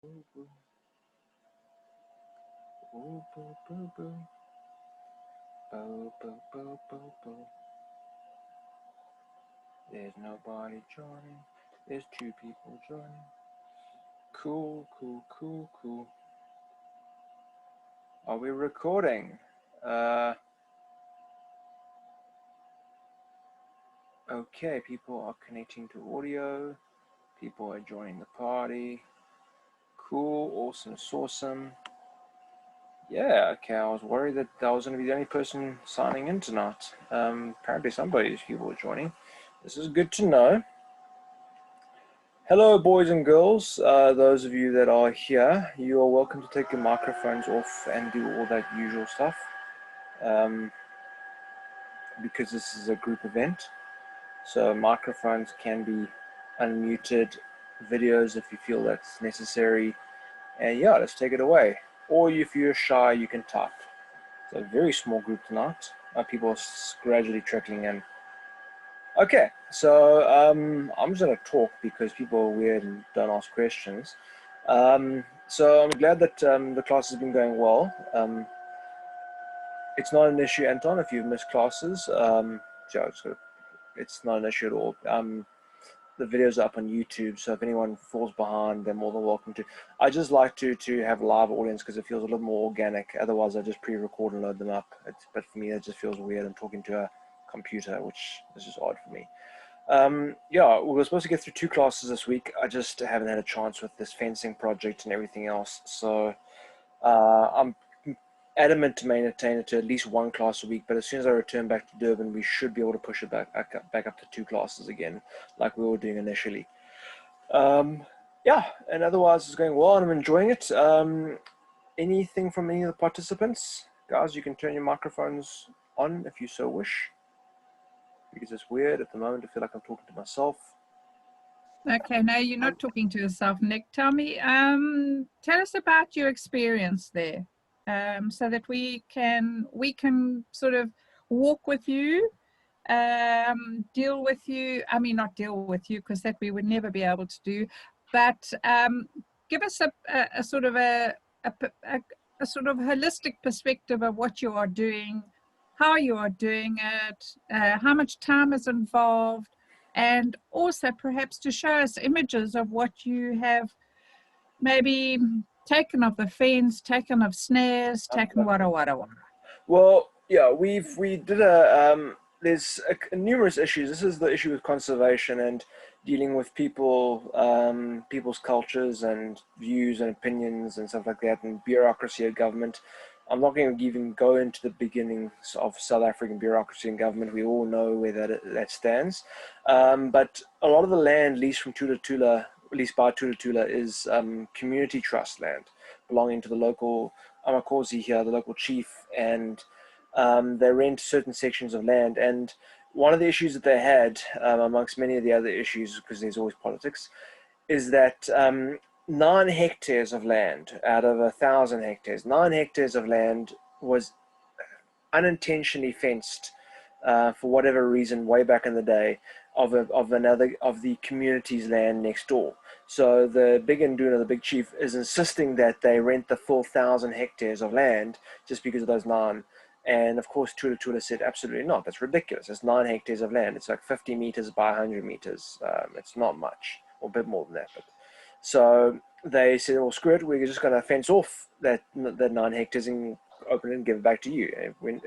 Ooh, boo. Ooh, boo, boo, boo. Boo, boo, boo, boo, boo. There's nobody joining. There's two people joining. Cool, cool, cool, cool. Are we recording? Okay, people are connecting to audio. People are joining the party. Cool, awesome, awesome. Yeah, okay, I was worried that I was going to be the only person signing in tonight. Apparently somebody's people are joining. This is good to know. Hello, boys and girls. Those of you that are here, you are welcome to take your microphones off and do all that usual stuff. Because this is a group event. So microphones can be unmuted, videos if you feel that's necessary. And yeah, let's take it away. Or if you're shy, you can type. It's a very small group tonight. People are gradually trickling in. Okay, so I'm just going to talk because people are weird and don't ask questions. So I'm glad that the class has been going well. It's not an issue, Anton, if you've missed classes. It's not an issue at all. The videos are up on YouTube, so if anyone falls behind, they're more than welcome to. I just like to have a live audience because it feels a little more organic. Otherwise, I just pre-record and load them up. But for me, it just feels weird. I'm talking to a computer, which is just odd for me. Yeah, we were supposed to get through 2 classes this week. I just haven't had a chance with this fencing project and everything else. So I'm adamant to maintain it to at least 1 class a week, but as soon as I return back to Durban, we should be able to push it back up to 2 classes again, like we were doing initially. Yeah, and otherwise it's going well and I'm enjoying it. Anything from any of the participants? Guys, you can turn your microphones on if you so wish, because it's weird at the moment. I feel like I'm talking to myself. Okay, no, you're not talking to yourself, Nick. Tell me, tell us about your experience there, so that we can sort of walk with you, deal with you. I mean, not deal with you, because that we would never be able to do, but give us a sort of a sort of holistic perspective of what you are doing, how you are doing it, how much time is involved, and also perhaps to show us images of what you have maybe taken of the fence, taken of snares, taken wada. Well, yeah, we did there's numerous issues. This is the issue with conservation and dealing with people, people's cultures and views and opinions and stuff like that, and bureaucracy of government. I'm not going to even go into the beginnings of South African bureaucracy and government. We all know where that stands. But a lot of the land leased from leased by Tula Tula, is community trust land belonging to the local Amakosi here, the local chief, and they rent certain sections of land. And one of the issues that they had, amongst many of the other issues, because there's always politics, is that 9 hectares of land out of 1,000 hectares, 9 hectares of land was unintentionally fenced for whatever reason way back in the day of the community's land next door. So the big Induna, the big chief, is insisting that they rent the full 1,000 hectares of land just because of those 9. And of course, Tula Tula said, absolutely not. That's ridiculous. It's 9 hectares of land. It's like 50 meters by 100 meters. It's not much, or a bit more than that. But so they said, well, screw it. We're just going to fence off that 9 hectares and open it and give it back to you.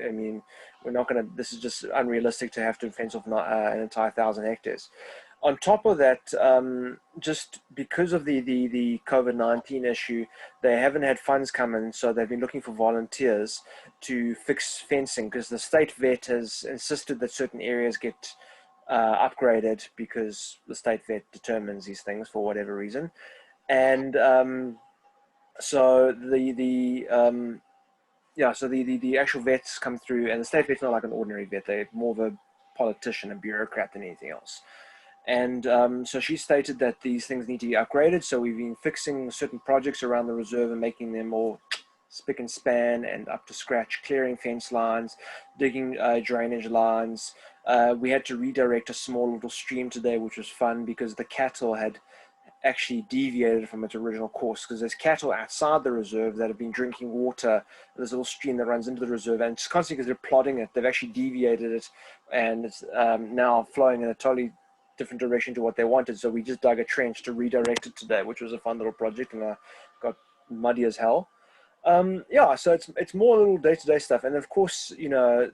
I mean, we're not going to. This is just unrealistic to have to fence off an entire 1,000 hectares. On top of that, just because of the COVID-19 issue, they haven't had funds come in, so they've been looking for volunteers to fix fencing, because the state vet has insisted that certain areas get upgraded because the state vet determines these things for whatever reason. And so the actual vets come through, and the state vet's not like an ordinary vet. They're more of a politician, a bureaucrat than anything else. And so she stated that these things need to be upgraded. So we've been fixing certain projects around the reserve and making them more spick and span and up to scratch, clearing fence lines, digging drainage lines. We had to redirect a small little stream today, which was fun because the cattle had actually deviated from its original course, because there's cattle outside the reserve that have been drinking water. There's a little stream that runs into the reserve, and just constantly, because they're plodding it, they've actually deviated it, and it's now flowing in a totally different direction to what they wanted. So we just dug a trench to redirect it today, which was a fun little project, and I got muddy as hell. Yeah, so it's more little day-to-day stuff, and of course, you know,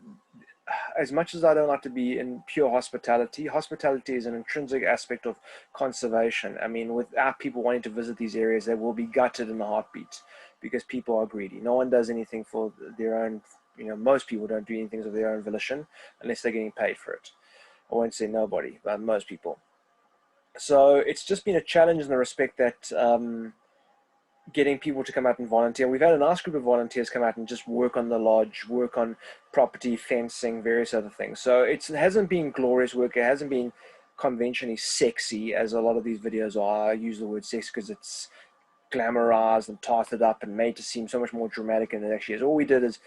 as much as I don't like to be in pure hospitality, hospitality is an intrinsic aspect of conservation. I mean, without people wanting to visit these areas, they will be gutted in a heartbeat, because people are greedy. No one does anything for their own, you know, most people don't do anything of their own volition unless they're getting paid for it. I won't say nobody, but most people. So it's just been a challenge in the respect that getting people to come out and volunteer. We've had a nice group of volunteers come out and just work on the lodge, work on property, fencing, various other things. So it hasn't been glorious work. It hasn't been conventionally sexy, as a lot of these videos are. I use the word sex because it's glamorized and tarted up and made to seem so much more dramatic than it actually is. All we did is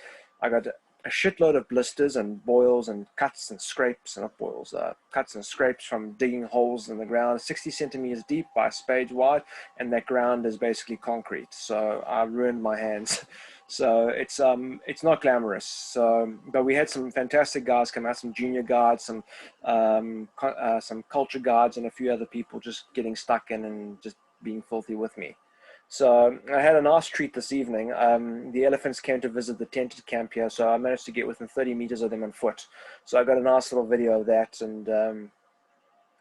I got a shitload of blisters and boils and cuts and scrapes, and not boils, cuts and scrapes from digging holes in the ground 60 centimeters deep by spades wide, and that ground is basically concrete. So I ruined my hands. So it's not glamorous. So, but we had some fantastic guys come out, some junior guides, some culture guides, and a few other people just getting stuck in and just being filthy with me. So I had a nice treat this evening. The elephants came to visit the tented camp here, so I managed to get within 30 meters of them on foot. So I got a nice little video of that, and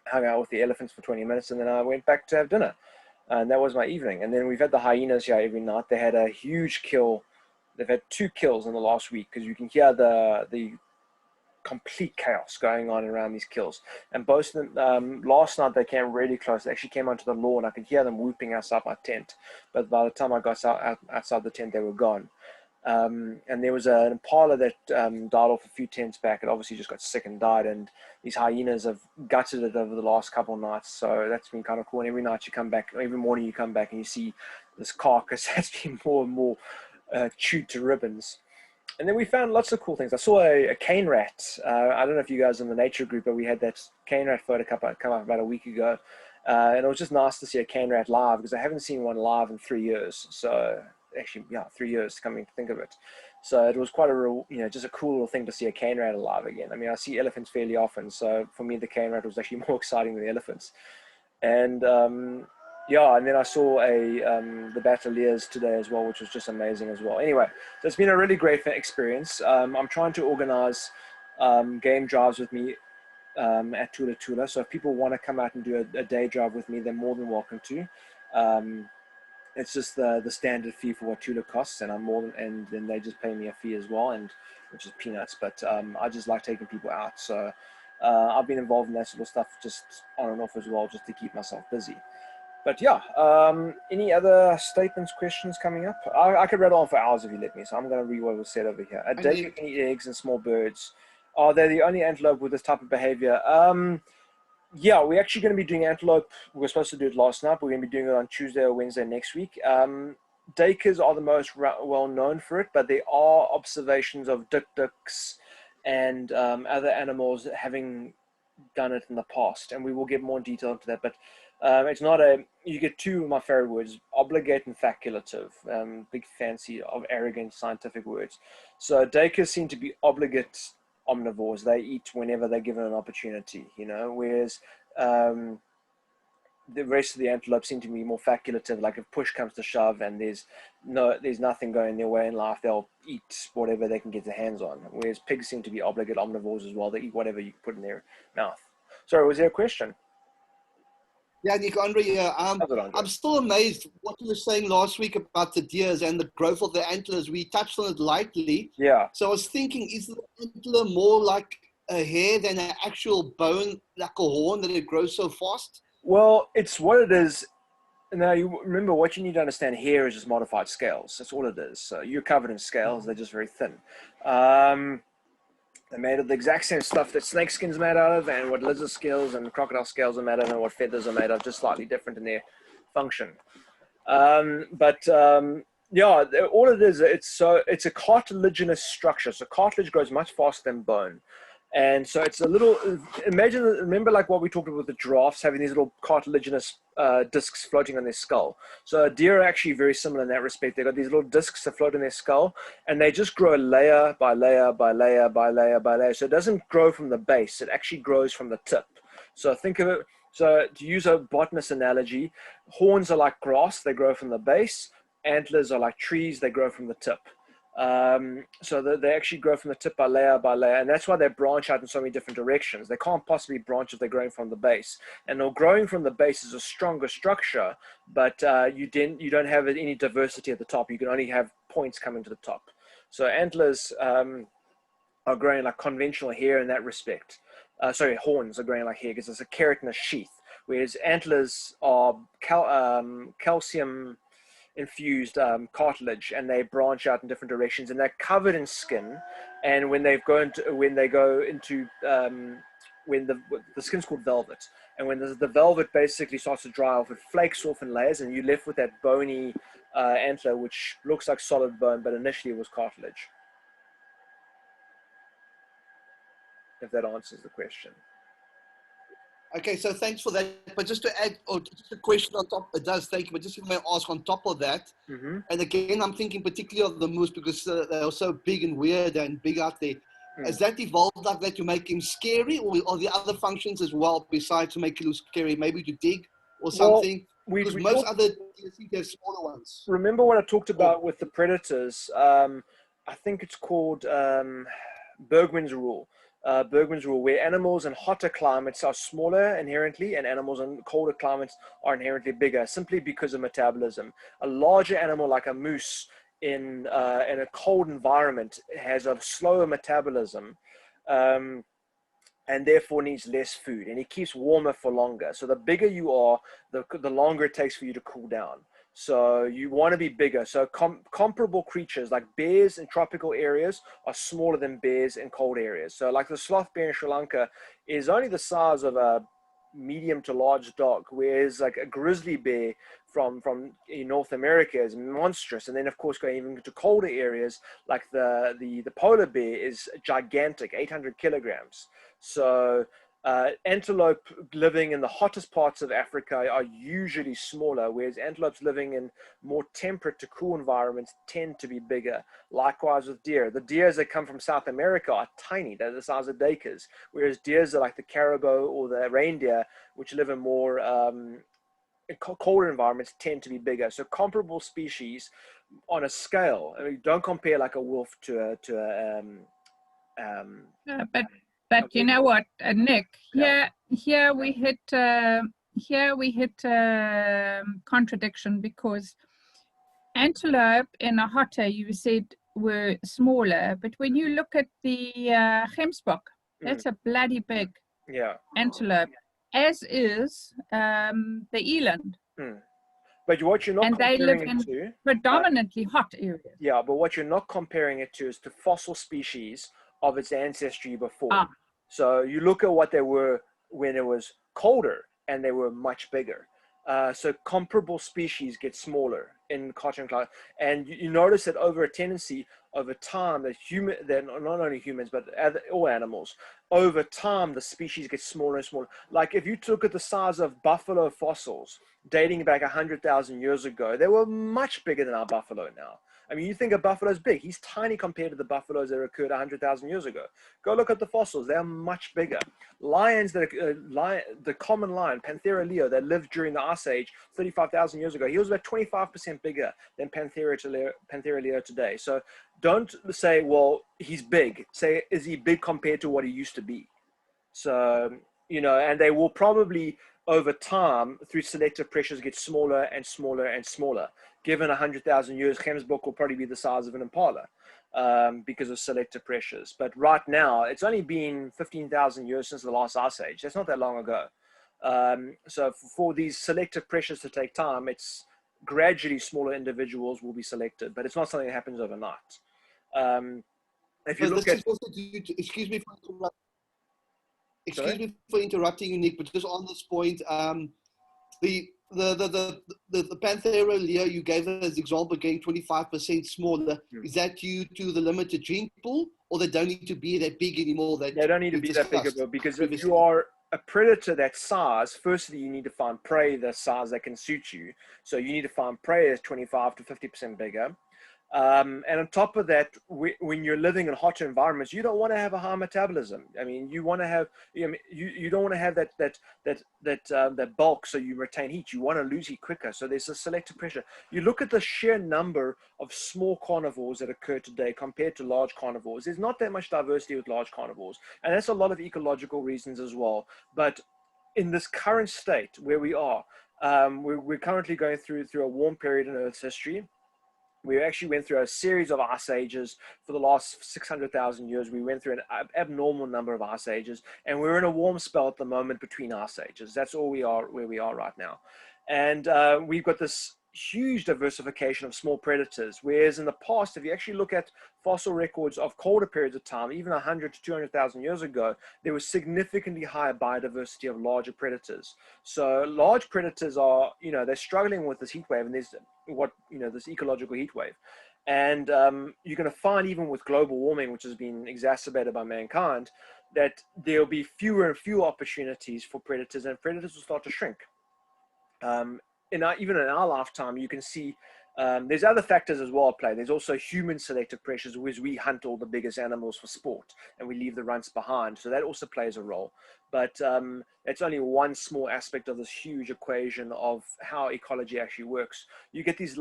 hung out with the elephants for 20 minutes, and then I went back to have dinner. And that was my evening. And then we've had the hyenas here every night. They had a huge kill. They've had 2 kills in the last week, because you can hear the complete chaos going on around these kills. And both of them, last night they came really close. They actually came onto the lawn. I could hear them whooping outside my tent, but by the time I got outside the tent, they were gone. And there was an impala that died off a few tents back. It obviously just got sick and died, and these hyenas have gutted it over the last couple of nights. So that's been kind of cool. And every night you come back, every morning you come back and you see this carcass that's been more and more chewed to ribbons. And then we found lots of cool things. I saw a cane rat. I don't know if you guys are in the nature group, but we had that cane rat photo come up about a week ago. And it was just nice to see a cane rat live, because I haven't seen one live in 3 years. So actually, yeah, 3 years coming to think of it. So it was quite a real, you know, just a cool little thing to see a cane rat alive again. I mean, I see elephants fairly often. So for me, the cane rat was actually more exciting than the elephants. And yeah, and then I saw the battaliers today as well, which was just amazing as well. Anyway, so it's been a really great experience. I'm trying to organize game drives with me at Tula Tula. So if people want to come out and do a day drive with me, they're more than welcome to. It's just the standard fee for what Tula costs, and and then they just pay me a fee as well, and which is peanuts. But I just like taking people out, so I've been involved in that sort of stuff just on and off as well, just to keep myself busy. But yeah, any other statements, questions coming up? I could rattle on for hours if you let me, so I'm going to read what was said over here. A dake can eat eggs and small birds. Are they the only antelope with this type of behavior? Yeah, we're actually going to be doing antelope. We were supposed to do it last night, but we're going to be doing it on Tuesday or Wednesday next week. Dakers are the most well known for it, but there are observations of dik-diks and other animals having done it in the past, and we will get more detail into that. But it's not you get 2 of my favorite words: obligate and facultative. Big fancy of arrogant scientific words. So dakers seem to be obligate omnivores. They eat whenever they're given an opportunity, you know, whereas the rest of the antelope seem to be more facultative. Like if push comes to shove and there's nothing going their way in life, they'll eat whatever they can get their hands on. Whereas pigs seem to be obligate omnivores as well. They eat whatever you put in their mouth. Sorry, was there a question? Yeah, Nick, Andre here. I'm still amazed what you were saying last week about the deers and the growth of the antlers. We touched on it lightly. Yeah. So I was thinking, is the antler more like a hair than an actual bone, like a horn, that it grows so fast? Well, it's what it is. Now, you remember, what you need to understand here is just modified scales. That's all it is. So you're covered in scales. They're just very thin. They're made of the exact same stuff that snake skin's made out of, and what lizard scales and crocodile scales are made of, and what feathers are made of, just slightly different in their function. Yeah, all it is, it's a cartilaginous structure. So cartilage grows much faster than bone. And so it's a little, remember like what we talked about with the giraffes having these little cartilaginous discs floating on their skull. So deer are actually very similar in that respect. They've got these little discs that float on their skull, and they just grow layer by layer by layer by layer by layer. So it doesn't grow from the base, it actually grows from the tip. So think of it, so to use a botanist analogy, horns are like grass, they grow from the base. Antlers are like trees, they grow from the tip. So they actually grow from the tip by layer, and that's why they branch out in so many different directions. They can't possibly branch if they're growing from the base. And growing from the base is a stronger structure, but you don't have any diversity at the top. You can only have points coming to the top. So antlers are growing like conventional hair in that respect. Horns are growing like hair because it's a keratinous sheath, whereas antlers are calcium infused cartilage, and they branch out in different directions, and they're covered in skin. And when the skin's called velvet, and when the velvet basically starts to dry off, it flakes off in layers, and you're left with that bony antler, which looks like solid bone, but initially it was cartilage. If that answers the question. Okay, so thanks for that. But just to add, or just a question on top, it does, thank you. But just if I may ask on top of that, and again, I'm thinking particularly of the moose because they're so big and weird and big out there. Has that evolved like that to make him scary, or are the other functions as well besides to make it look scary? Maybe to dig or something? Because most other deer seem to have smaller ones. Remember what I talked about with the predators? I think it's called Bergmans rule. Bergmans rule, where animals in hotter climates are smaller inherently, and animals in colder climates are inherently bigger, simply because of metabolism. A larger animal like a moose in a cold environment has a slower metabolism, and therefore needs less food, and he keeps warmer for longer. So the bigger you are, the longer it takes for you to cool down. So you want to be bigger. So comparable creatures like bears in tropical areas are smaller than bears in cold areas. So like the sloth bear in Sri Lanka is only the size of a medium to large dog, whereas like a grizzly bear from North America is monstrous. And then of course going even to colder areas like the polar bear is gigantic, 800 kilograms. So antelope living in the hottest parts of Africa are usually smaller, whereas antelopes living in more temperate to cool environments tend to be bigger. Likewise with deer. The deers that come from South America are tiny, they're the size of dacres, whereas deers are like the caribou or the reindeer, which live in more colder environments, tend to be bigger. So comparable species on a scale. I mean, don't compare like a wolf to But you know what, Nick? Here we hit contradiction, because antelope in a hotter, you said, were smaller, but when you look at the gemsbok, that's a bloody big antelope, as is the eland. But what you're not comparing they live in to, predominantly hot areas. Yeah, but what you're not comparing it to is the fossil species of its ancestry before. So you look at what they were when it was colder, and they were much bigger. So comparable species get smaller in cotton climate, and you notice that over time that not only humans but all animals, over time the species get smaller and smaller. Like if you look at the size of buffalo fossils dating back 100,000 years ago, they were much bigger than our buffalo now. I mean, you think a buffalo's big. He's tiny compared to the buffaloes that occurred 100,000 years ago. Go look at the fossils. They're much bigger. Lions, the common lion, Panthera leo, that lived during the Ice Age 35,000 years ago, he was about 25% bigger than Panthera leo today. So don't say, well, he's big. Say, is he big compared to what he used to be? So, and they will probably, over time, through selective pressures, get smaller and smaller and smaller. Given 100,000 years, gemsbok will probably be the size of an impala because of selective pressures. But right now, it's only been 15,000 years since the last ice age. That's not that long ago. So for these selective pressures to take time, it's gradually smaller individuals will be selected, but it's not something that happens overnight. If you look at... Excuse me for interrupting you, Nick, but just on this point, the Panthera leo you gave as example, again 25% smaller. Is that due to the limited gene pool, or they don't need to be that big anymore? That They don't need to we've be that big, discussed because if previously? you are a predator that size, firstly, you need to find prey the size that can suit you. So you need to find prey that's 25 to 50% bigger. And on top of that, when you're living in hotter environments, you don't want to have a high metabolism. I mean, you want to have, you don't want to have that bulk, so you retain heat. You want to lose heat quicker. So there's a selective pressure. You look at the sheer number of small carnivores that occur today compared to large carnivores. There's not that much diversity with large carnivores, and that's a lot of ecological reasons as well. But in this current state where we are, we're currently going through a warm period in Earth's history. We actually went through a series of ice ages for the last 600,000 years. We went through an abnormal number of ice ages, and we're in a warm spell at the moment between ice ages. That's all we are, where we are right now. And we've got this huge diversification of small predators, whereas in the past, if you actually look at fossil records of colder periods of time, even 100 to 200,000 years ago, there was significantly higher biodiversity of larger predators. So large predators are, they're struggling with this heat wave, and there's this ecological heat wave. And you're going to find, even with global warming, which has been exacerbated by mankind, that there'll be fewer and fewer opportunities for predators, and predators will start to shrink. Even in our lifetime, you can see there's other factors as well at play. There's also human selective pressures, whereas we hunt all the biggest animals for sport and we leave the runts behind. So that also plays a role. But it's only one small aspect of this huge equation of how ecology actually works. You get these,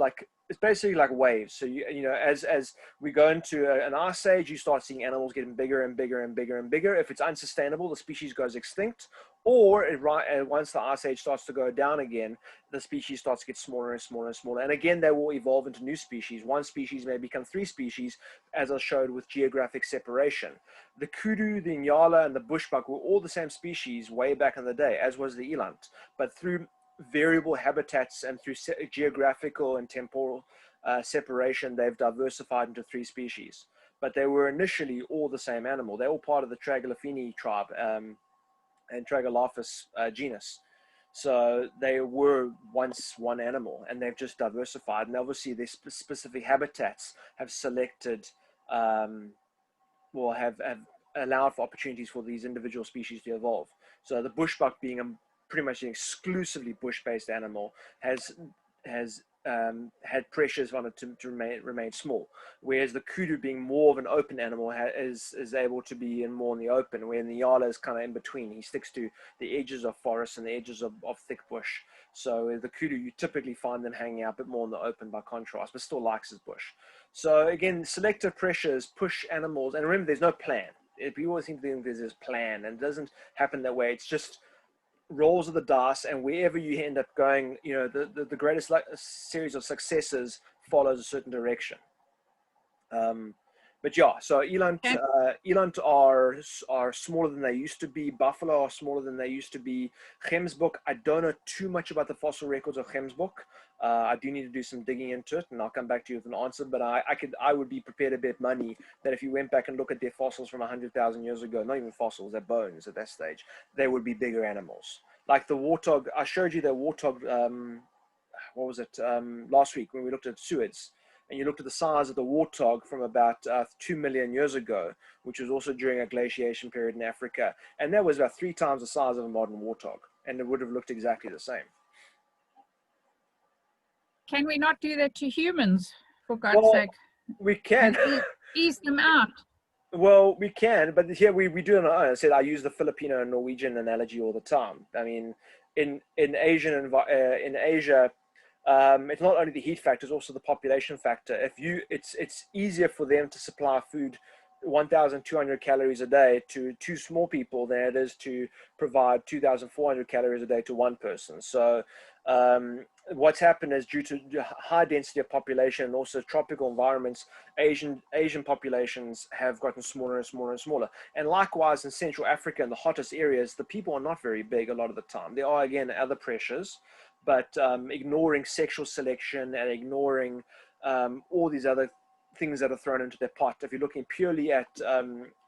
it's basically like waves. So as we go into an ice age, you start seeing animals getting bigger and bigger and bigger and bigger. If it's unsustainable, the species goes extinct. Or once the ice age starts to go down again, the species starts to get smaller and smaller and smaller. And again, they will evolve into new species. One species may become 3 species, as I showed with geographic separation. The kudu, the nyala, and the bushbuck were all the same species way back in the day, as was the eland. But through variable habitats and through geographical and temporal separation, they've diversified into 3 species. But they were initially all the same animal. They're all part of the Tragelaphini tribe. And Tragelaphus genus. So they were once one animal, and they've just diversified. And obviously, their specific habitats have selected, have allowed for opportunities for these individual species to evolve. So the bushbuck, being pretty much an exclusively bush-based animal, has had pressures on it to remain small, whereas the kudu, being more of an open animal, is able to be more in the open, where the yala is kind of in between. He sticks to the edges of forests and the edges of thick bush. So the kudu, you typically find them hanging out a bit more in the open by contrast, but still likes his bush. So again, selective pressures push animals, and remember, there's no plan. People always seem to think there's this plan, and it doesn't happen that way. It's just rolls of the dice, and wherever you end up going, the greatest series of successes follows a certain direction. But yeah, so eland are smaller than they used to be. Buffalo are smaller than they used to be. Gemsbok, I don't know too much about the fossil records of Gemsbok. I do need to do some digging into it, and I'll come back to you with an answer. But I would be prepared to bet money that if you went back and look at their fossils from 100,000 years ago, not even fossils, they're bones at that stage, they would be bigger animals. Like the warthog, I showed you the warthog, last week when we looked at Suez. And you looked at the size of the warthog from about 2 million years ago, which was also during a glaciation period in Africa. And that was about 3 times the size of a modern warthog. And it would have looked exactly the same. Can we not do that to humans, for God's sake? We can. Ease them out. Well, we can, but here we do it on our own. I said I use the Filipino and Norwegian analogy all the time. I mean, in Asia, it's not only the heat factor, it's also the population factor. It's easier for them to supply food 1,200 calories a day to 2 small people than it is to provide 2,400 calories a day to 1 person. So what's happened is, due to high density of population and also tropical environments, Asian populations have gotten smaller and smaller and smaller. And likewise in Central Africa, in the hottest areas, the people are not very big a lot of the time. There are, again, other pressures, but ignoring sexual selection and ignoring all these other things that are thrown into their pot. If you're looking purely at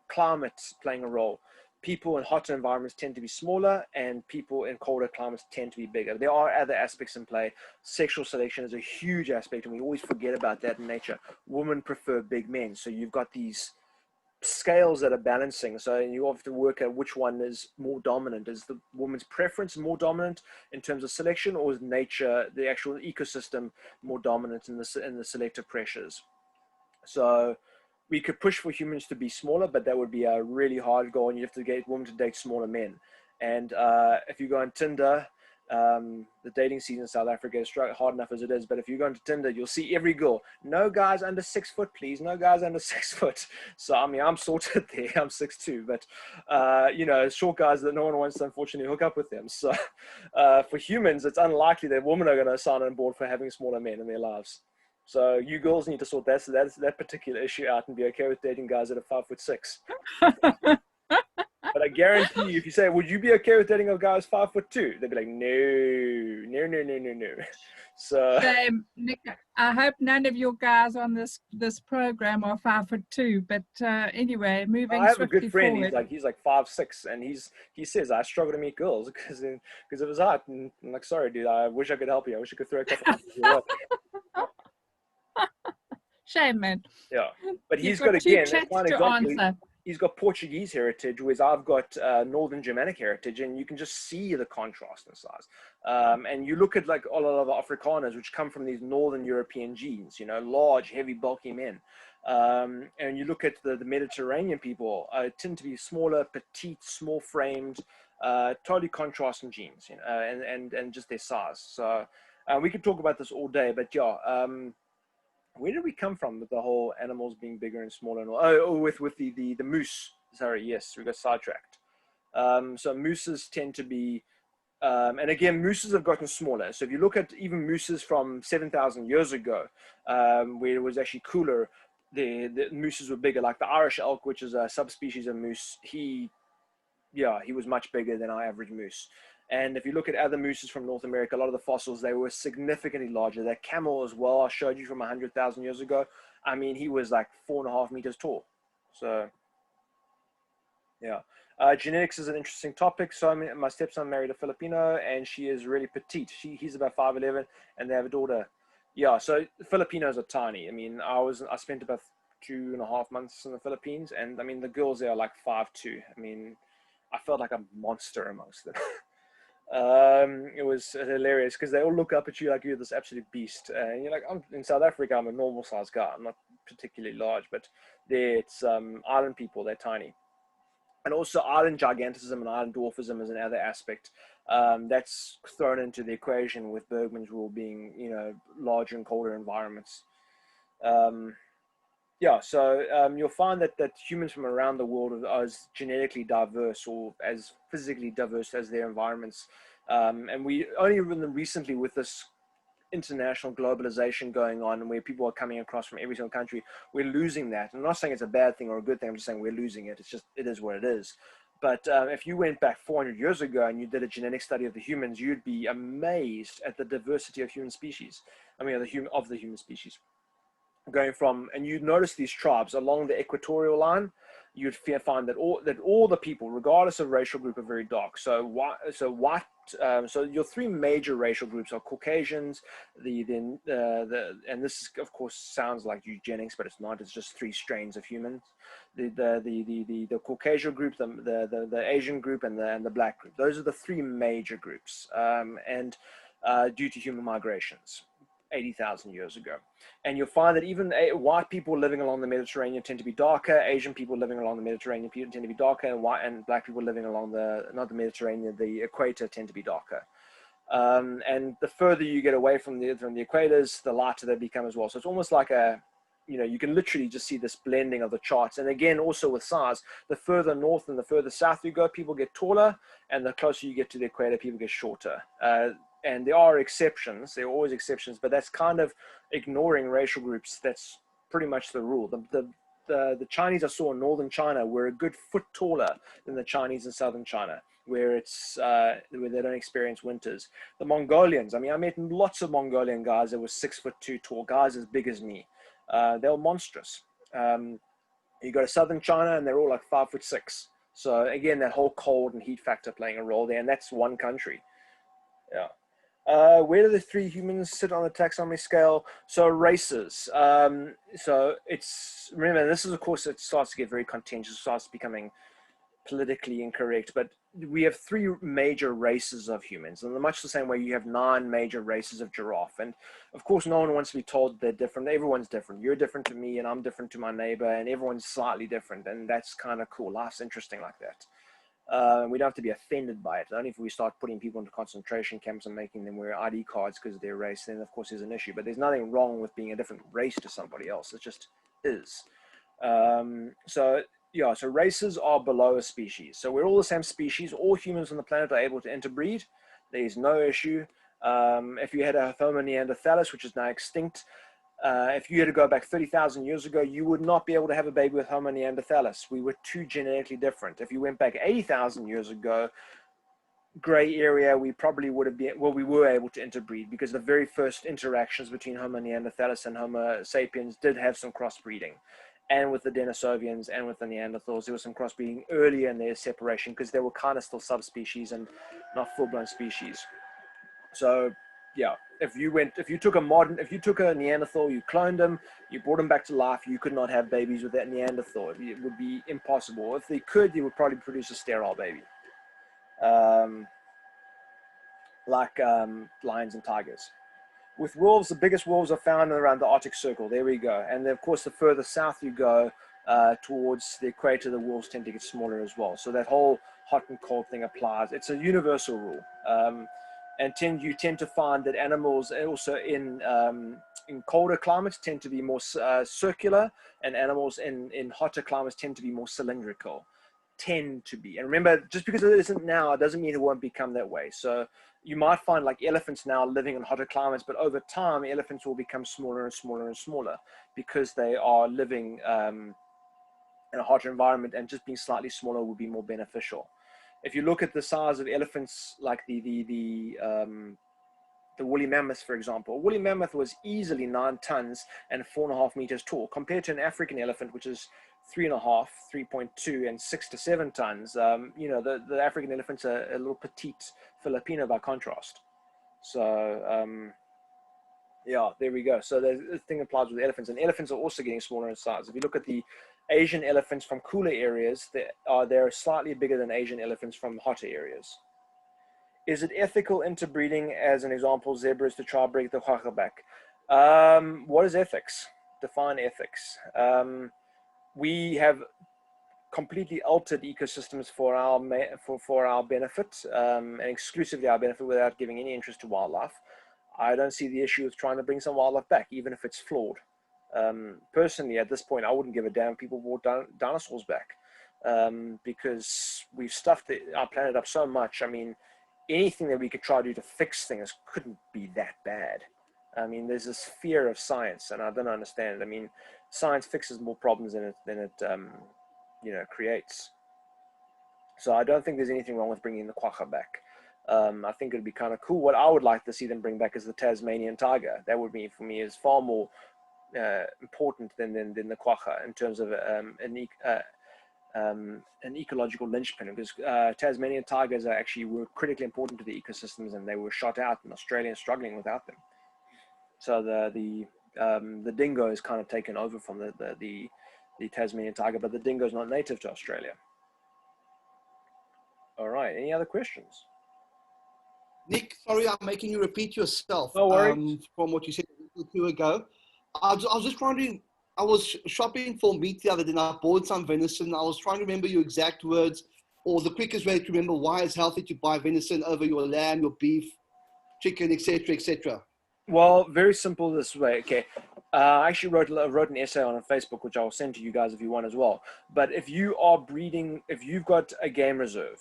climate playing a role, people in hotter environments tend to be smaller, and people in colder climates tend to be bigger. There are other aspects in play. Sexual selection is a huge aspect, and we always forget about that in nature. Women prefer big men, so you've got these scales that are balancing. So you have to work out which one is more dominant. Is the woman's preference more dominant in terms of selection, or is nature, the actual ecosystem, more dominant in the selective pressures? So we could push for humans to be smaller, but that would be a really hard goal, and you have to get women to date smaller men. And if you go on Tinder, the dating scene in South Africa is hard enough as it is, but if you go onto Tinder, you'll see every girl, no guys under 6 foot, please, no guys under 6 foot. So I mean, I'm sorted there. I'm 6'2", but you know, short guys that no one wants to unfortunately hook up with them. So for humans, it's unlikely that women are going to sign on board for having smaller men in their lives. So you girls need to sort that particular issue out and be okay with dating guys that are 5'6". But I guarantee you, if you say, would you be okay with dating a guy who's 5'2"? They'd be like, no. So Nick, I hope none of your guys on this program are 5'2". But anyway, moving I have a swiftly good friend. forward. He's like 5'6", and he says I struggle to meet girls because of his height. And I'm like, sorry, dude. I wish I could help you. I wish I could throw a couple of your way. Shame, man. Yeah, but he's You've got two again. chats Fine to example. answer. He's got Portuguese heritage, whereas I've got Northern Germanic heritage, and you can just see the contrast in size. And you look at like a lot of Afrikaners, which come from these Northern European genes, you know, large, heavy, bulky men. And you look at the Mediterranean people, tend to be smaller, petite, small-framed, totally contrasting genes, you know, and just their size. So we could talk about this all day, but yeah. Where did we come from with the whole animals being bigger and smaller and all? With the moose. Sorry, yes, we got sidetracked. So mooses tend to be, and again, mooses have gotten smaller. So if you look at even mooses from 7,000 years ago, where it was actually cooler, the mooses were bigger. Like the Irish elk, which is a subspecies of moose, he was much bigger than our average moose. And if you look at other mooses from North America, a lot of the fossils, they were significantly larger. That camel as well, I showed you from 100,000 years ago. I mean, he was like 4.5 meters tall. So, yeah. Genetics is an interesting topic. So my stepson married a Filipino, and she is really petite. He's about 5'11", and they have a daughter. Yeah, so Filipinos are tiny. I mean, I spent about 2.5 months in the Philippines, and I mean, the girls there are like 5'2". I mean, I felt like a monster amongst them. It was hilarious because they all look up at you like you're this absolute beast, and you're like, I'm in South Africa, I'm a normal sized guy, I'm not particularly large, but there it's island people, they're tiny. And also island gigantism and island dwarfism is another aspect that's thrown into the equation with Bergman's rule being, you know, larger and colder environments. Yeah, so you'll find that humans from around the world are as genetically diverse or as physically diverse as their environments. And we only recently, with this international globalization going on, where people are coming across from every single country, we're losing that. I'm not saying it's a bad thing or a good thing. I'm just saying we're losing it. It is what it is. But if you went back 400 years ago and you did a genetic study of the humans, you'd be amazed at the diversity of human species. I mean, of the human species. Going from, and you'd notice these tribes along the equatorial line, you'd find that all the people, regardless of racial group, are very dark. So your three major racial groups are Caucasians, and this is, of course, sounds like eugenics, but it's not. It's just three strains of humans. The Caucasian group, the Asian group, and the black group. Those are the three major groups, and due to human migrations 80,000 years ago. And you'll find that even white people living along the Mediterranean tend to be darker. Asian people living along the Mediterranean tend to be darker, and black people living along not the Mediterranean, the equator, tend to be darker. And the further you get away from the equators, the lighter they become as well. So it's almost like you can literally just see this blending of the charts. And again, also with size, the further north and the further south you go, people get taller, and the closer you get to the equator, people get shorter. And there are exceptions. There are always exceptions, but that's kind of ignoring racial groups. That's pretty much the rule. The Chinese I saw in northern China were a good foot taller than the Chinese in southern China, where they don't experience winters. The Mongolians, I mean, I met lots of Mongolian guys that were 6'2" tall, guys as big as me. They were monstrous. You go to southern China, and they're all like 5'6". So again, that whole cold and heat factor playing a role there, and that's one country. Yeah. Where do the three humans sit on the taxonomy scale? So races. So it's, remember, this is, of course, it starts to get very contentious, it starts becoming politically incorrect, but we have three major races of humans, and in much the same way you have 9 major races of giraffe. And of course, no one wants to be told they're different. Everyone's different. You're different to me, and I'm different to my neighbor, and everyone's slightly different, and that's kind of cool. Life's interesting like that. We don't have to be offended by it. Only if we start putting people into concentration camps and making them wear ID cards because of their race, then of course there's an issue. But there's nothing wrong with being a different race to somebody else. It just is. So yeah, so races are below a species. So we're all the same species. All humans on the planet are able to interbreed. There's no issue. If you had a Homo neanderthalis, which is now extinct, if you had to go back 30,000 years ago, you would not be able to have a baby with Homo neanderthalis. We were too genetically different. If you went back 80,000 years ago, gray area, we probably would have been, well, we were able to interbreed because the very first interactions between Homo neanderthalis and Homo sapiens did have some crossbreeding. And with the Denisovians and with the Neanderthals, there was some crossbreeding earlier in their separation because they were kind of still subspecies and not full-blown species. So yeah, if you took a Neanderthal, you cloned him, you brought him back to life, you could not have babies with that Neanderthal. It would be impossible. If they could, they would probably produce a sterile baby. Like lions and tigers. With wolves, the biggest wolves are found around the Arctic Circle. There we go. And then, of course, the further south you go towards the equator, the wolves tend to get smaller as well. So that whole hot and cold thing applies. It's a universal rule. And you tend to find that animals also in colder climates tend to be more circular, and animals in hotter climates tend to be more cylindrical. Tend to be. And remember, just because it isn't now, it doesn't mean it won't become that way. So you might find like elephants now living in hotter climates, but over time, elephants will become smaller and smaller and smaller because they are living in a hotter environment, and just being slightly smaller would be more beneficial. If you look at the size of elephants, like the woolly mammoth, for example, a woolly mammoth was easily 9 tons and 4.5 meters tall, compared to an African elephant, which is 3.5, 3.2, and 6 to 7 tons. You know, the African elephants are a little petite Filipino by contrast. So yeah, there we go. So the thing applies with elephants, and elephants are also getting smaller in size. If you look at the Asian elephants from cooler areas, they're slightly bigger than Asian elephants from hotter areas. Is it ethical interbreeding, as an example, zebras to try to break the quagga back? What is ethics? Define ethics. We have completely altered ecosystems for our benefit, and exclusively our benefit, without giving any interest to wildlife. I don't see the issue with trying to bring some wildlife back, even if it's flawed. Personally, at this point, I wouldn't give a damn if people brought dinosaurs back, because we've stuffed our planet up so much. I mean, anything that we could try to do to fix things couldn't be that bad. I mean, there's this fear of science, and I don't understand it. I mean, science fixes more problems than it you know, creates. So I don't think there's anything wrong with bringing the quagga back. I think it'd be kind of cool. What I would like to see them bring back is the Tasmanian tiger. That would be, for me, is far more important than the quagga in terms of an ecological linchpin, because Tasmanian tigers were critically important to the ecosystems, and they were shot out in Australia and struggling without them. So the dingo is kind of taken over from the Tasmanian tiger, but the dingo is not native to Australia. All right, any other questions? Nick, sorry, I'm making you repeat yourself. No worries. From what you said a few ago. I was just wondering, I was shopping for meat the other day and I bought some venison. I was trying to remember your exact words, or the quickest way to remember why it's healthy to buy venison over your lamb, your beef, chicken, etc., etc. Well, very simple this way. Okay, I actually wrote an essay on Facebook, which I'll send to you guys if you want as well. But if you are breeding, if you've got a game reserve,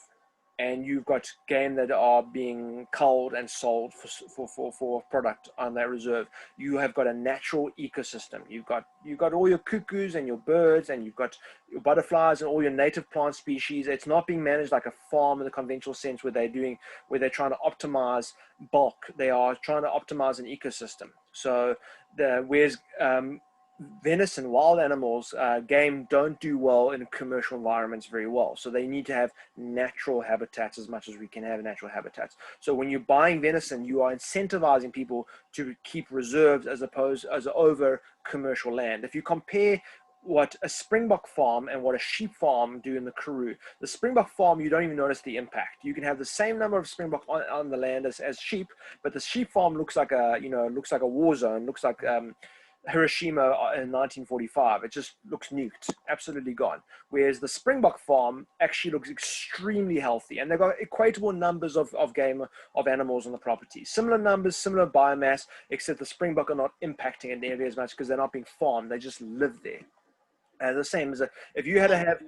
and you've got game that are being culled and sold for product on that reserve, you have got a natural ecosystem. You've got all your cuckoos and your birds, and you've got your butterflies and all your native plant species. It's not being managed like a farm in the conventional sense, where they're trying to optimize bulk. They are trying to optimize an ecosystem. So whereas venison, wild animals, game don't do well in commercial environments very well. So they need to have natural habitats as much as we can have natural habitats. So when you're buying venison, you are incentivizing people to keep reserves as opposed as over commercial land. If you compare what a springbok farm and what a sheep farm do in the Karoo, the springbok farm, you don't even notice the impact. You can have the same number of springbok on the land as sheep, but the sheep farm looks like a, looks like a war zone, looks like Hiroshima in 1945. It just looks nuked, absolutely gone. Whereas the springbok farm actually looks extremely healthy, and they've got equatable numbers of animals on the property. Similar numbers, similar biomass, except the springbok are not impacting it nearly as much because they're not being farmed. They just live there. The same as if you had to have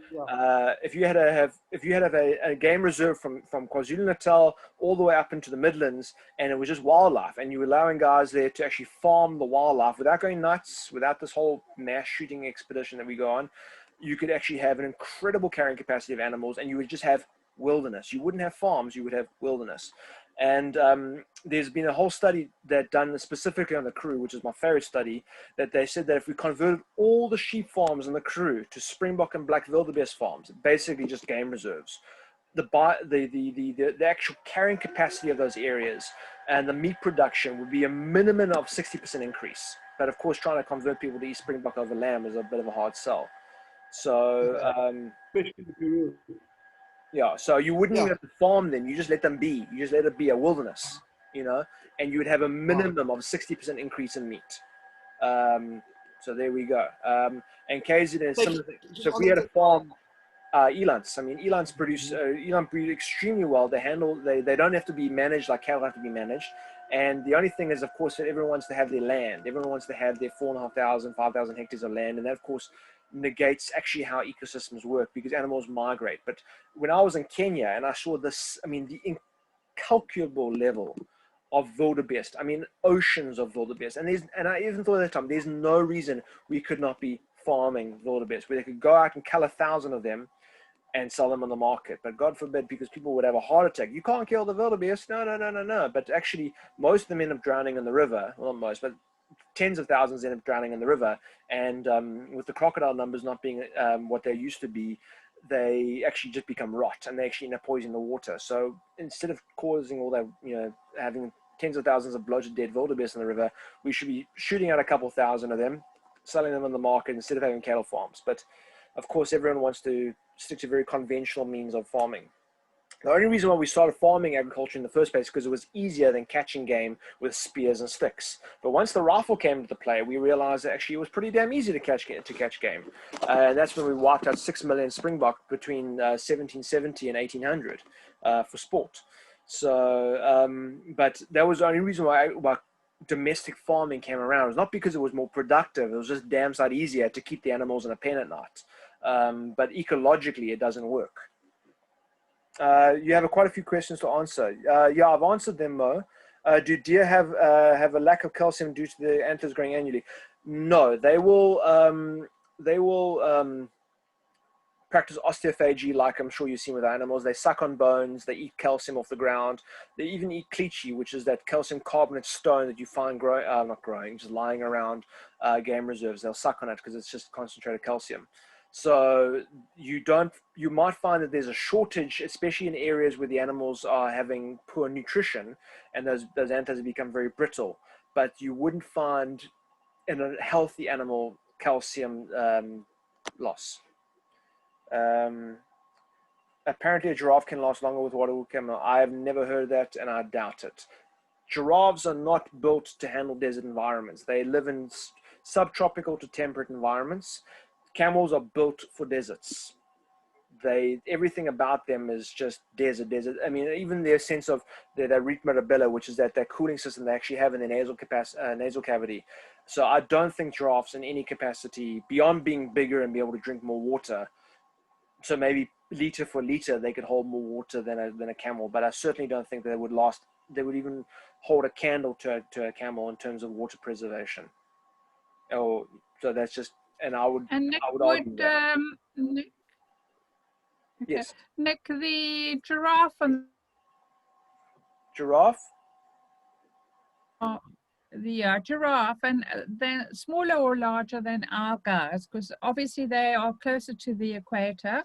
a game reserve from KwaZulu-Natal all the way up into the Midlands, and it was just wildlife, and you were allowing guys there to actually farm the wildlife without going nuts, without this whole mass shooting expedition that we go on, you could actually have an incredible carrying capacity of animals, and you would just have wilderness. You wouldn't have farms, you would have wilderness. And there's been a whole study that done specifically on the Karoo, which is my favorite study, that they said that if we converted all the sheep farms in the Karoo to springbok and black wildebeest farms, basically just game reserves, the actual carrying capacity of those areas and the meat production would be a minimum of 60% increase. But of course, trying to convert people to eat springbok over lamb is a bit of a hard sell. So yeah, so you wouldn't even have to farm them. You just let them be. You just let it be a wilderness, and you would have a minimum of 60% increase in meat. So there we go. And KZN is similar thing. So if we had a farm, elands. I mean, elands produce, eland breed extremely well. They don't have to be managed like cattle have to be managed. And the only thing is, of course, that everyone wants to have their land. Everyone wants to have their 4,500, 5,000 hectares of land. And that, of course, negates actually how ecosystems work because animals migrate. But when I was in Kenya and I saw this, I mean, the incalculable level of wildebeest, I mean, oceans of wildebeest. And I even thought at the time, there's no reason we could not be farming wildebeest, where they could go out and kill 1,000 of them and sell them on the market. But God forbid, because people would have a heart attack. You can't kill the wildebeest. No. But actually, most of them end up drowning in the river. Well, not most, but tens of thousands end up drowning in the river. And with the crocodile numbers not being what they used to be, they actually just become rot, and they actually end up poisoning the water. So instead of causing all that, having tens of thousands of bloated dead wildebeest in the river, we should be shooting out a couple thousand of them, selling them on the market instead of having cattle farms. But of course, everyone wants to stick to very conventional means of farming. The only reason why we started farming agriculture in the first place is because it was easier than catching game with spears and sticks. But once the rifle came into play, we realized that actually it was pretty damn easy to catch game. And that's when we wiped out 6 million springbok between 1770 and 1800 for sport. So, but that was the only reason why domestic farming came around. It was not because it was more productive. It was just damn sight easier to keep the animals in a pen at night. But ecologically, it doesn't work. You have quite a few questions to answer. Yeah, I've answered them, Mo. Do deer have a lack of calcium due to the antlers growing annually? No, they will practice osteophagy, like I'm sure you've seen with animals. They suck on bones, they eat calcium off the ground, they even eat cliche, which is that calcium carbonate stone that you find just lying around game reserves. They'll suck on it because it's just concentrated calcium. So you might find that there's a shortage, especially in areas where the animals are having poor nutrition, and those antlers become very brittle. But you wouldn't find in a healthy animal calcium loss. Apparently a giraffe can last longer with water camel. I have never heard that, and I doubt it. Giraffes are not built to handle desert environments. They live in subtropical to temperate environments. Camels are built for deserts. Everything about them is just desert. I mean, even their sense of their root mirabella, which is that cooling system they actually have in their nasal cavity. So I don't think giraffes in any capacity, beyond being bigger and be able to drink more water, so maybe liter for liter, they could hold more water than a camel. But I certainly don't think they would last. They would even hold a candle to a camel in terms of water preservation. So that's just, and I would argue that. Nick, okay. Yes. Nick, the giraffe and Giraffe? giraffe, and then smaller or larger than our guys, because obviously they are closer to the equator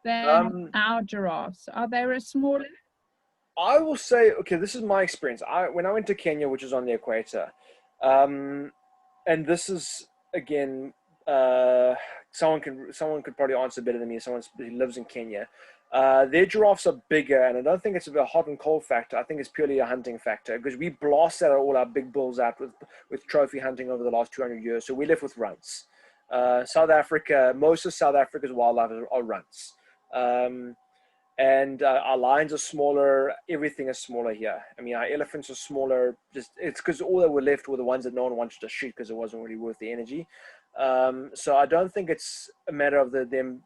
than our giraffes. Are they smaller? I will say, okay, this is my experience. When I went to Kenya, which is on the equator, and this is again, someone could probably answer better than me. Someone who lives in Kenya. Their giraffes are bigger, and I don't think it's a hot and cold factor. I think it's purely a hunting factor, because we blasted all our big bulls out with trophy hunting over the last 200 years. So we live with runts. South Africa, most of South Africa's wildlife are runts. And our lions are smaller. Everything is smaller here. I mean, our elephants are smaller. It's because all that were left were the ones that no one wanted to shoot because it wasn't really worth the energy. So I don't think it's a matter of them.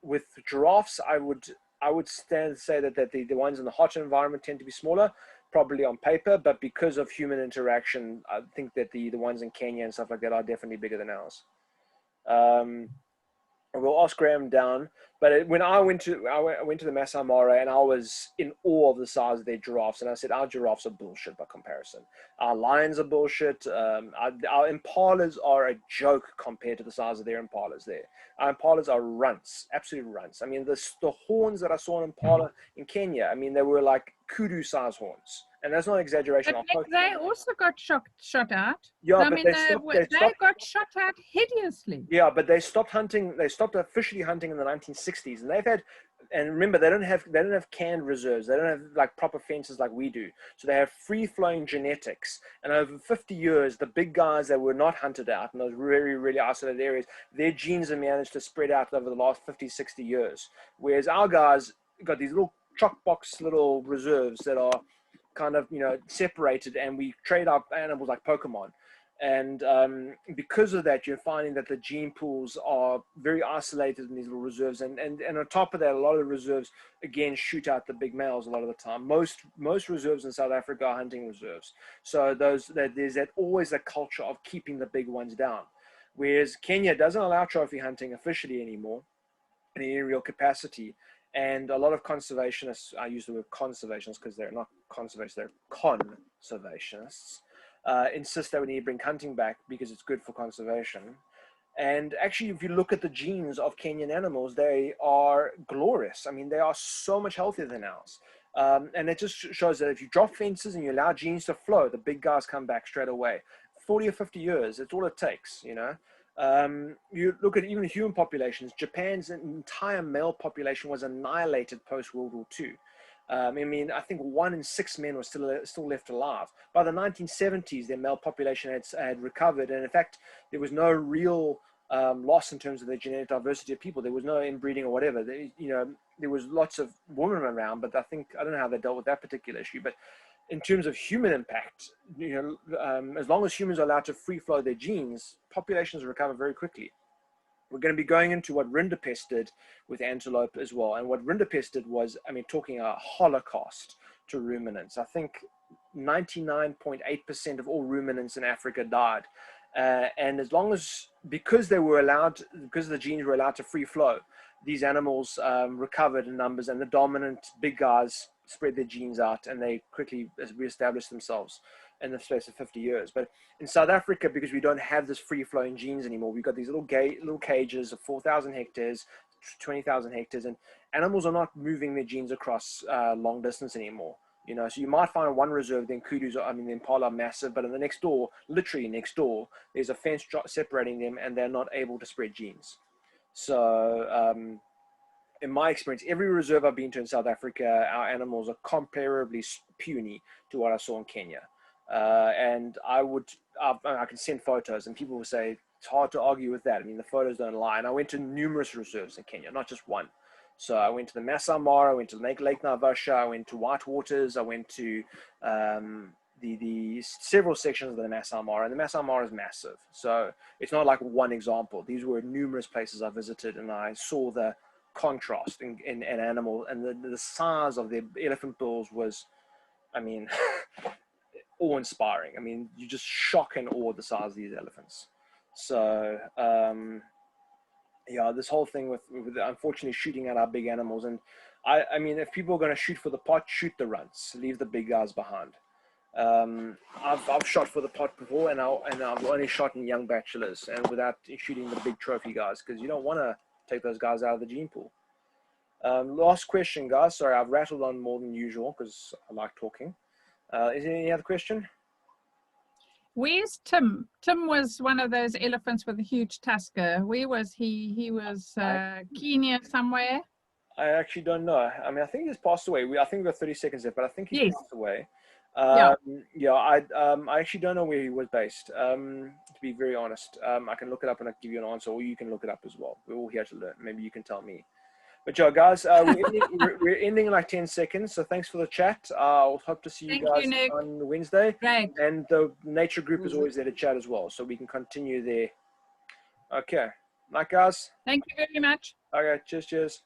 With giraffes, I would say that the ones in the hot environment tend to be smaller, probably on paper, but because of human interaction, I think that the ones in Kenya and stuff like that are definitely bigger than ours. We'll ask Graham down, but when I went to the Masai Mara, and I was in awe of the size of their giraffes, and I said our giraffes are bullshit by comparison. Our lions are bullshit. Our impalas are a joke compared to the size of their impalas there. Our impalas are runts, absolute runts. I mean, the horns that I saw in impala in Kenya, I mean, they were like kudu size horns. And that's not an exaggeration. But Nick, they also got shot out. Yeah, I but mean, they got shot out hideously. Yeah, but they stopped hunting. They stopped officially hunting in the 1960s, and and remember, they don't have canned reserves. They don't have like proper fences like we do. So they have free flowing genetics. And over 50 years, the big guys that were not hunted out in those really, really isolated areas, their genes have managed to spread out over the last 50, 60 years. Whereas our guys got these little chock box little reserves that are kind of, separated, and we trade our animals like Pokemon. And because of that, you're finding that the gene pools are very isolated in these little reserves. And on top of that, a lot of the reserves, again, shoot out the big males a lot of the time. Most reserves in South Africa are hunting reserves. So there's always a culture of keeping the big ones down. Whereas Kenya doesn't allow trophy hunting officially anymore in any real capacity. And a lot of conservationists, I use the word conservationists because they're not conservationists, they're conservationists, insist that we need to bring hunting back because it's good for conservation. And actually, if you look at the genes of Kenyan animals, they are glorious. I mean, they are so much healthier than ours. And it just shows that if you drop fences and you allow genes to flow, the big guys come back straight away. 40 or 50 years, it's all it takes, You look at even human populations. Japan's entire male population was annihilated post-World War II. I mean, I think 1 in 6 men were still left alive. By the 1970s, their male population had recovered, and in fact, there was no real loss in terms of the genetic diversity of people. There was no inbreeding or whatever. There was lots of women around, but I don't know how they dealt with that particular issue. But in terms of human impact, as long as humans are allowed to free flow their genes, populations recover very quickly. We're going to be going into what rinderpest did with antelope as well. And what rinderpest did was, talking a holocaust to ruminants. I think 99.8% of all ruminants in Africa died. And because the genes were allowed to free flow, these animals recovered in numbers, and the dominant big guys spread their genes out, and they quickly reestablished themselves in the space of 50 years. But in South Africa, because we don't have this free-flowing genes anymore, we've got these little cages of 4,000 hectares, 20,000 hectares, and animals are not moving their genes across long distance anymore. So you might find one reserve, then kudus, the impala are massive, but in the next door, literally next door, there's a fence separating them, and they're not able to spread genes. So in my experience, every reserve I've been to in South Africa, our animals are comparably puny to what I saw in Kenya. And I can send photos, and people will say it's hard to argue with that. The photos don't lie. And I went to numerous reserves in Kenya, not just one. So I went to the Masai Mara, I went to Lake Naivasha, I went to White Waters, I went to the several sections of the Masai Mara, and the Masai Mara is massive. So it's not like one example. These were numerous places I visited, and I saw the contrast in animal, and the size of the elephant bulls was, awe-inspiring. You just shock and awe the size of these elephants. So this whole thing with unfortunately shooting at our big animals, and if people are going to shoot for the pot, shoot the runts, leave the big guys behind. I've shot for the pot before, and I've only shot in young bachelors and without shooting the big trophy guys, because you don't want to take those guys out of the gene pool. Last question, guys. Sorry, I've rattled on more than usual because I like talking. Is there any other question? Where's Tim? Tim was one of those elephants with a huge tusker. Where was he? He was Kenya somewhere. I actually don't know. I mean, I think he's passed away. I think we've got 30 seconds left, but I think he Yes. passed away. Yeah. Yeah, I actually don't know where he was based, to be very honest. I can look it up and I'll give you an answer, or you can look it up as well. We're all here to learn. Maybe you can tell me. But yeah, guys, we're ending in like 10 seconds. So thanks for the chat. I'll hope to see you guys on Wednesday. Great. And the nature group is always there to chat as well, so we can continue there. Okay. Night, guys. Thank you very much. Okay. Cheers.